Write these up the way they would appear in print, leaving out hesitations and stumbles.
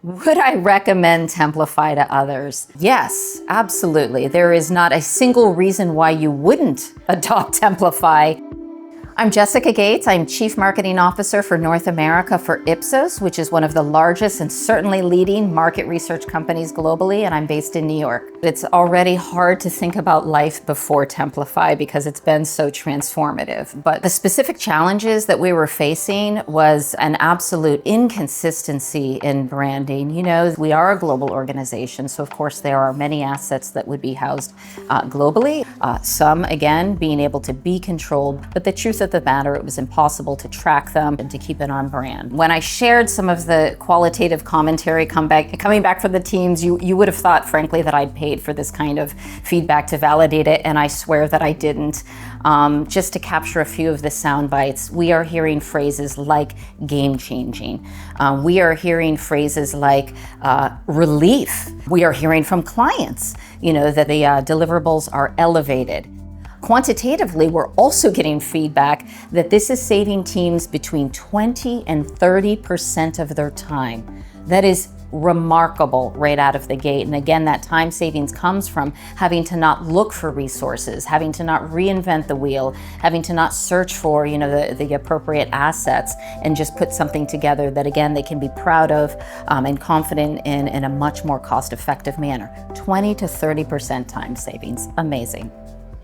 Would I recommend Templafy to others? Yes, absolutely. There is not a single reason why you wouldn't adopt Templafy. I'm Jessica Gates. I'm Chief Marketing Officer for North America for Ipsos, which is one of the largest and certainly leading market research companies globally, and I'm based in New York. It's already hard to think about life before Templafy because it's been so transformative. But the specific challenges that we were facing was an absolute inconsistency in branding. You know, we are a global organization, so of course there are many assets that would be housed globally. Some, again, being able to be controlled, but the truth of the matter, it was impossible to track them and to keep it on brand. When I shared some of the qualitative commentary coming back from the teams, you would have thought, frankly, that I'd paid for this kind of feedback to validate it, and I swear that I didn't. Just to capture a few of the sound bites, we are hearing phrases like game-changing. We are hearing phrases like relief. We are hearing from clients, you know, that the deliverables are elevated. Quantitatively, we're also getting feedback that this is saving teams between 20 and 30% of their time. That is remarkable right out of the gate. And again, that time savings comes from having to not look for resources, having to not reinvent the wheel, having to not search for, you know, the appropriate assets, and just put something together that, again, they can be proud of and confident in a much more cost-effective manner. 20 to 30% time savings. Amazing.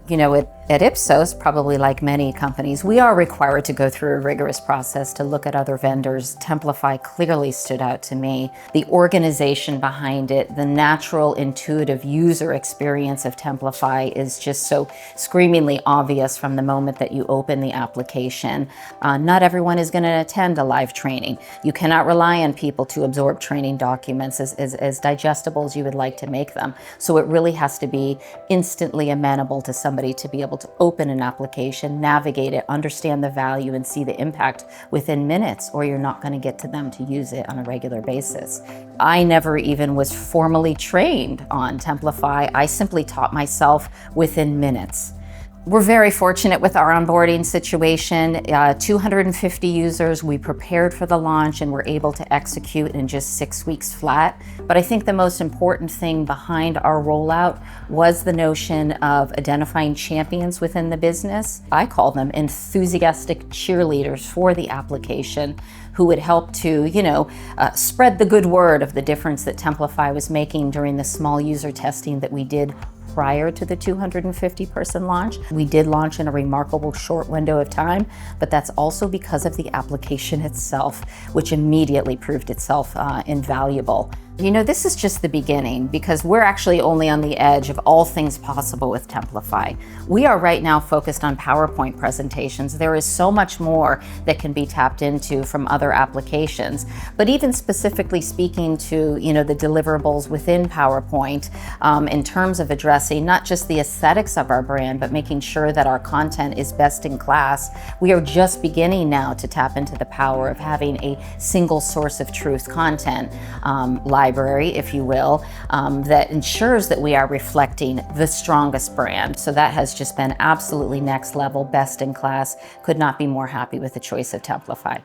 You know, at Ipsos, probably like many companies, we are required to go through a rigorous process to look at other vendors. Templafy clearly stood out to me. The organization behind it, the natural, intuitive user experience of Templafy is just so screamingly obvious from the moment that you open the application. Not everyone is going to attend a live training. You cannot rely on people to absorb training documents as digestible as you would like to make them. So it really has to be instantly amenable to somebody to be able to open an application, navigate it, understand the value, and see the impact within minutes, or you're not going to get to them to use it on a regular basis. I never even was formally trained on Templafy. I simply taught myself within minutes. We're very fortunate with our onboarding situation. 250 users, we prepared for the launch and were able to execute in just 6 weeks flat. But I think the most important thing behind our rollout was the notion of identifying champions within the business. I call them enthusiastic cheerleaders for the application, who would help to, you know, spread the good word of the difference that Templafy was making during the small user testing that we did prior to the 250-person launch. We did launch in a remarkable short window of time, but that's also because of the application itself, which immediately proved itself invaluable. You know, this is just the beginning, because we're actually only on the edge of all things possible with Templafy. We are right now focused on PowerPoint presentations. There is so much more that can be tapped into from other applications. But even specifically speaking to, you know, the deliverables within PowerPoint, in terms of addressing not just the aesthetics of our brand, but making sure that our content is best in class, we are just beginning now to tap into the power of having a single source of truth content library, if you will, that ensures that we are reflecting the strongest brand. So that has just been absolutely next level, best in class. Could not be more happy with the choice of Templafy.